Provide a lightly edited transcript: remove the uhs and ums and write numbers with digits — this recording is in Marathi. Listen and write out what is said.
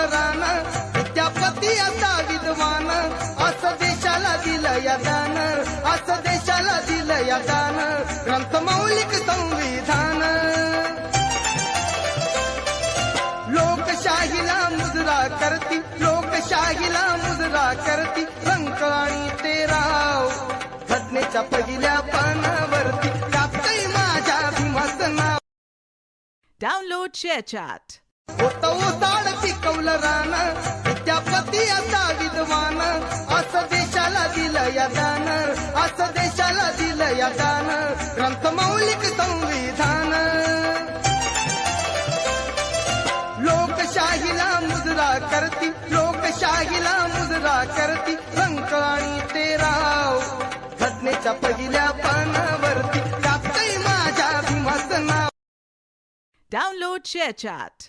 रान, विद्यापती असा विद्वान, असं देशाला दिलं या दान, असं देशाला दिलं या दान, ग्रंथ मौलिक संविधान. लोकशाहीला मुजरा करती, लोकशाहीला मुजरा करती, रंक आणि ते राव घटनेच्या पहिल्या पानावरती टाकतंय माझ्या भीमाचं नाव. Download ShareChat. होतं ओसाड पिकवलं रान, विद्यापती असा विद्वान, असं देशाला दिलं या दान, असं देशाला दिलं या दान, ग्रंथ मौलिक संविधान. लोकशाहीला मुजरा करती, लोकशाहीला मुजरा करती, रंक आणि ते राव घटनेच्या पहिल्या पानावरती टाकतंय माझ्या भीमाचं नाव. Download ShareChat.